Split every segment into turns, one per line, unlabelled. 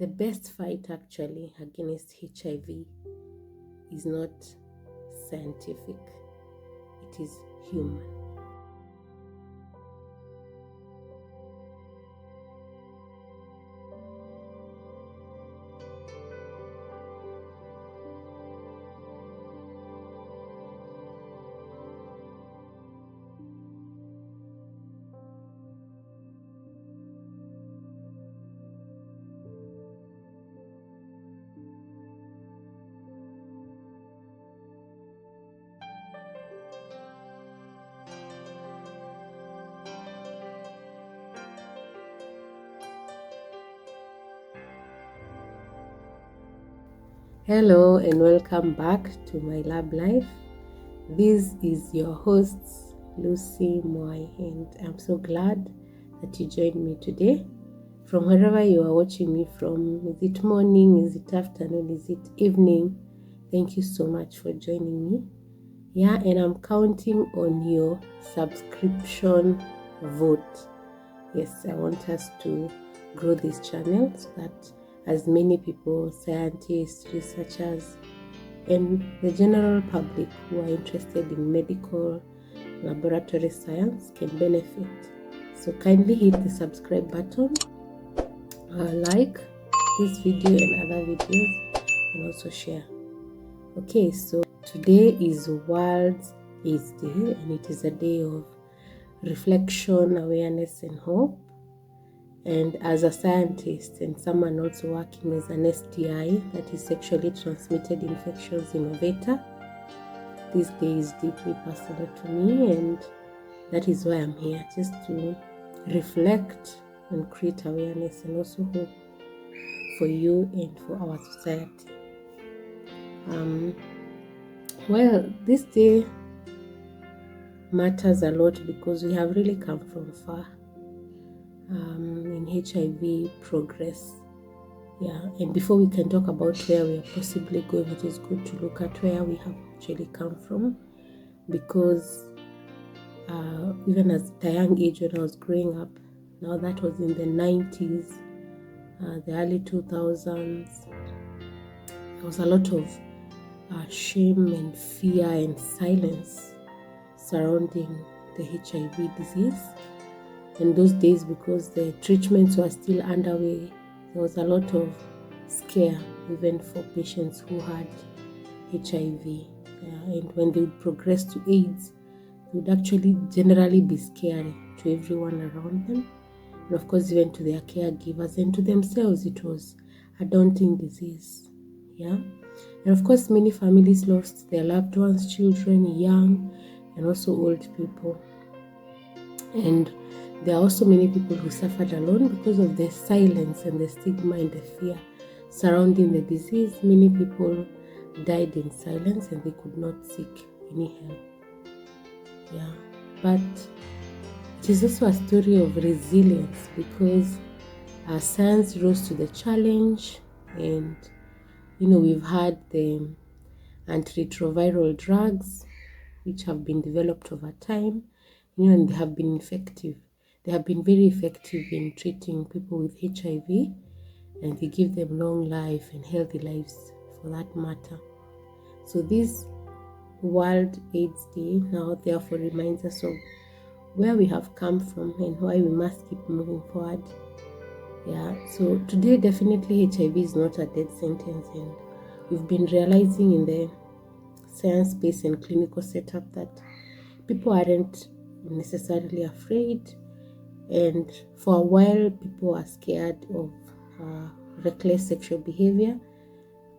The best fight actually against HIV is not scientific, it is human. Hello and welcome back to my lab life. This is your host Lucy Mwai, and I'm so glad that you joined me today. From wherever you are watching me from, is it morning, is it afternoon, is it evening? Thank you so much for joining me. And I'm counting on your subscription vote. Yes, I want us to grow this channel so that as many people, scientists, researchers, and the general public who are interested in medical laboratory science can benefit. So kindly hit the subscribe button, like this video and other videos, and also share. Okay, so today is World AIDS Day, and it is a day of reflection, awareness, and hope. And as a scientist and someone also working as an STI, that is sexually transmitted infections innovator, this day is deeply personal to me, and that is why I'm here, just to reflect and create awareness and also hope for you and for our society. Well, this day matters a lot because we have really come from far in HIV progress. And before we can talk about where we are possibly going, it is good to look at where we have actually come from, because even at a young age when I was growing up, now that was in the 90s, the early 2000s, there was a lot of shame and fear and silence surrounding the HIV disease. In those days, because the treatments were still underway, there was a lot of scare even for patients who had HIV. And when they would progress to AIDS, it would actually generally be scary to everyone around them. And of course, even to their caregivers and to themselves, it was a daunting disease. And of course, many families lost their loved ones, children, young, and also old people. And there are also many people who suffered alone because of the silence and the stigma and the fear surrounding the disease. Many people died in silence and they could not seek any help. But it is also a story of resilience, because our science rose to the challenge, and we've had the antiretroviral drugs which have been developed over time, and they have been effective. They have been very effective in treating people with HIV, and they give them long life and healthy lives for that matter. So this World AIDS Day now therefore reminds us of where we have come from and why we must keep moving forward. So today definitely HIV is not a death sentence, and we've been realizing in the science space and clinical setup that people aren't necessarily afraid. And for a while, people are scared of reckless sexual behavior,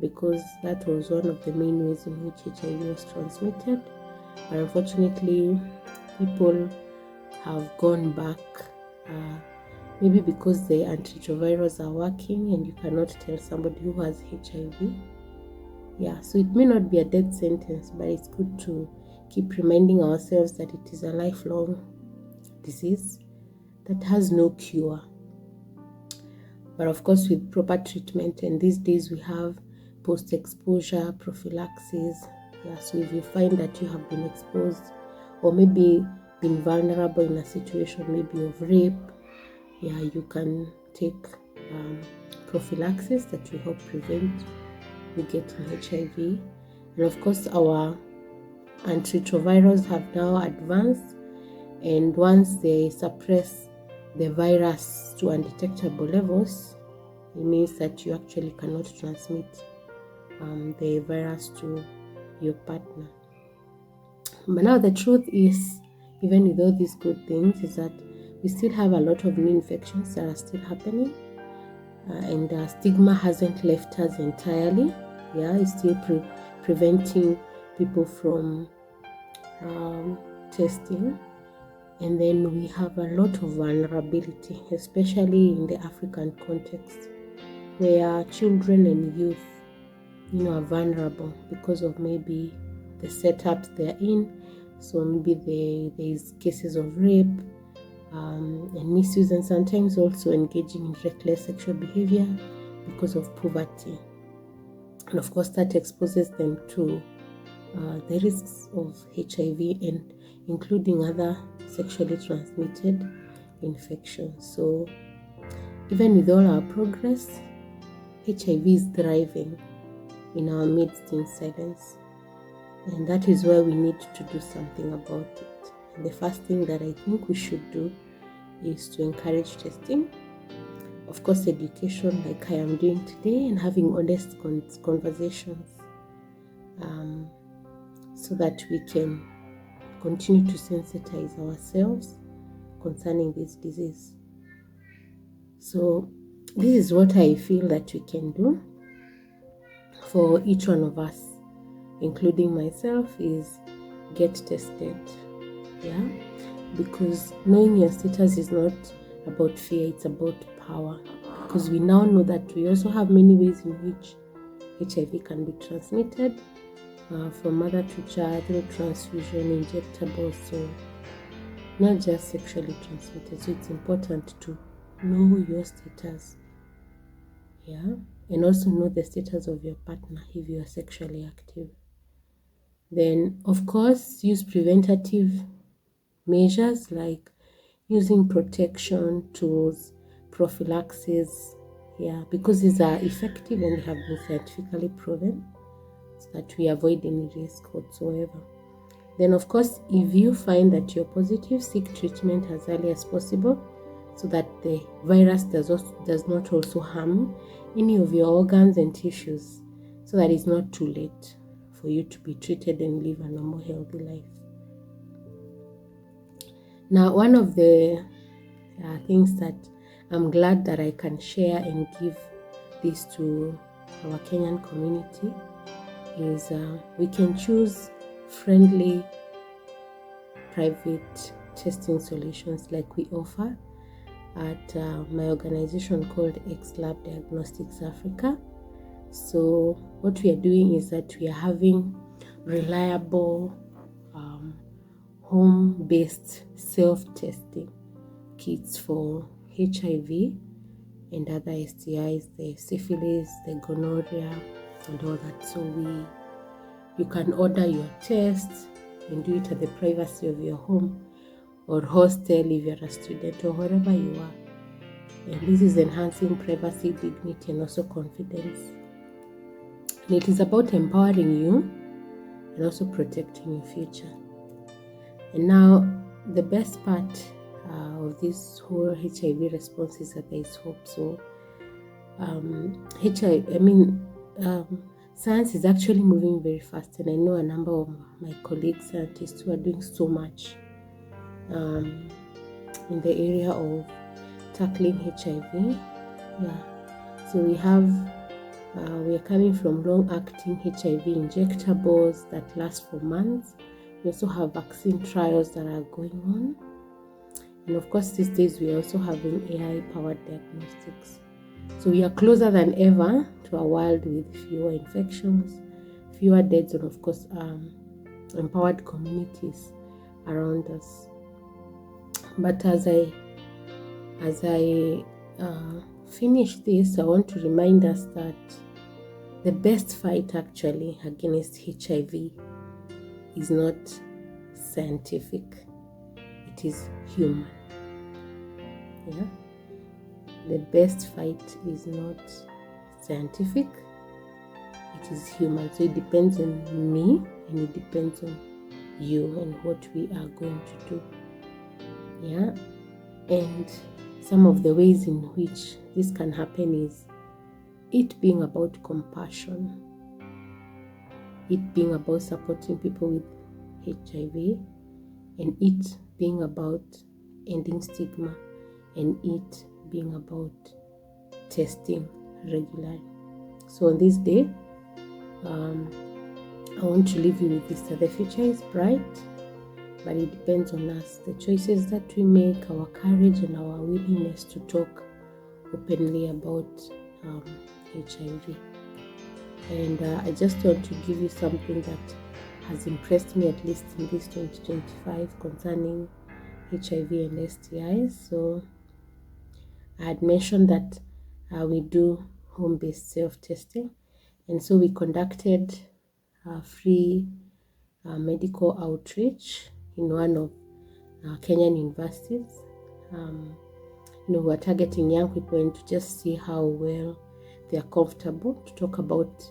because that was one of the main ways in which HIV was transmitted. But unfortunately, people have gone back, maybe because the antiretrovirals are working and you cannot tell somebody who has HIV. So it may not be a death sentence, but it's good to keep reminding ourselves that it is a lifelong disease that has no cure. But of course, with proper treatment, and these days we have post-exposure prophylaxis. So if you find that you have been exposed or maybe been vulnerable in a situation maybe of rape, you can take prophylaxis that will help prevent you getting HIV. And of course, our antiretrovirals have now advanced, and once they suppress the virus to undetectable levels, it means that you actually cannot transmit the virus to your partner. But now the truth is, even with all these good things, is that we still have a lot of new infections that are still happening, and stigma hasn't left us entirely. It's still preventing people from testing. And then we have a lot of vulnerability, especially in the African context, where children and youth, are vulnerable because of maybe the setups they're in. So maybe there's cases of rape and misuse, and sometimes also engaging in reckless sexual behavior because of poverty. And of course, that exposes them to the risks of HIV, and including other sexually transmitted infections. So even with all our progress, HIV is thriving in our midst in silence, and that is where we need to do something about it. And the first thing that I think we should do is to encourage testing, of course education like I am doing today, and having honest conversations so that we can continue to sensitize ourselves concerning this disease. So this is what I feel that we can do for each one of us, including myself, is get tested. Because knowing your status is not about fear, it's about power. Because we now know that we also have many ways in which HIV can be transmitted, from mother to child, through transfusion, injectables, so not just sexually transmitted. So it's important to know your status, and also know the status of your partner if you are sexually active. Then, of course, use preventative measures like using protection tools, prophylaxis, because these are effective and they have been scientifically proven, so that we avoid any risk whatsoever. Then, of course, if you find that you're positive, seek treatment as early as possible so that the virus does not also harm any of your organs and tissues, so that it's not too late for you to be treated and live a normal, healthy life. Now, one of the things that I'm glad that I can share and give this to our Kenyan community is we can choose friendly private testing solutions like we offer at my organization called xLAB Diagnostics Africa. So what we are doing is that we are having reliable home-based self-testing kits for HIV and other STIs, the syphilis, the gonorrhea, and all that. So you can order your tests and do it at the privacy of your home or hostel if you're a student or wherever you are. And this is enhancing privacy, dignity, and also confidence. And it is about empowering you and also protecting your future. And now the best part of this whole HIV response is that there is hope. So science is actually moving very fast, and I know a number of my colleagues scientists who are doing so much in the area of tackling HIV. So we are coming from long-acting HIV injectables that last for months. We also have vaccine trials that are going on, and of course these days we are also having AI-powered diagnostics. So we are closer than ever to a world with fewer infections, fewer deaths, and of course empowered communities around us. But as I finish this, I want to remind us that the best fight actually against HIV is not scientific, it is human. the best fight is not scientific, it is human. So it depends on me and it depends on you and what we are going to do. Yeah, and some of the ways in which this can happen is it being about compassion, it being about supporting people with HIV, and it being about ending stigma, and it being about testing regularly. So on this day, I want to leave you with this, that the future is bright, but it depends on us, the choices that we make, our courage and our willingness to talk openly about HIV. And I just want to give you something that has impressed me, at least in this 2025, concerning HIV and STIs. So I had mentioned that we do home-based self-testing, and so we conducted free medical outreach in one of Kenyan universities. We're targeting young people and to just see how well they are comfortable to talk about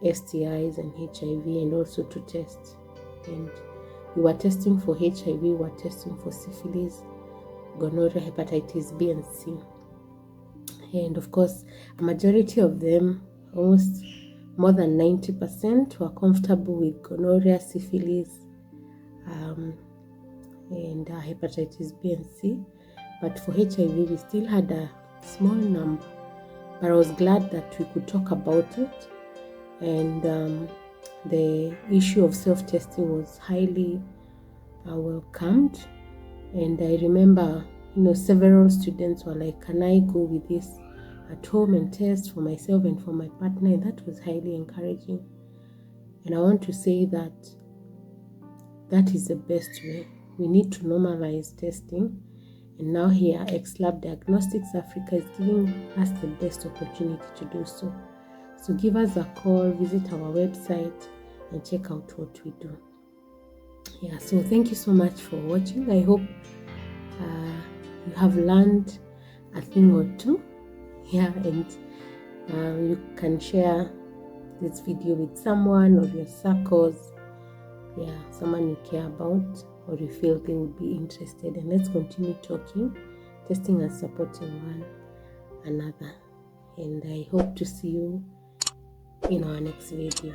STIs and HIV, and also to test. And we were testing for HIV, we were testing for syphilis, gonorrhea, hepatitis B and C. And of course, a majority of them, almost more than 90%, were comfortable with gonorrhea, syphilis, and hepatitis B and C. But for HIV, we still had a small number. But I was glad that we could talk about it. And the issue of self-testing was highly welcomed. And I remember, several students were like, can I go with this at home and test for myself and for my partner? And that was highly encouraging. And I want to say that that is the best way. We need to normalize testing. And now here, xLAB Diagnostics Africa is giving us the best opportunity to do so. So give us a call, visit our website, and check out what we do. Yeah, so thank you so much for watching. I hope you have learned a thing or two. Yeah, and you can share this video with someone or your circles. Yeah, someone you care about or you feel they would be interested. And let's continue talking, testing and supporting one another. And I hope to see you in our next video.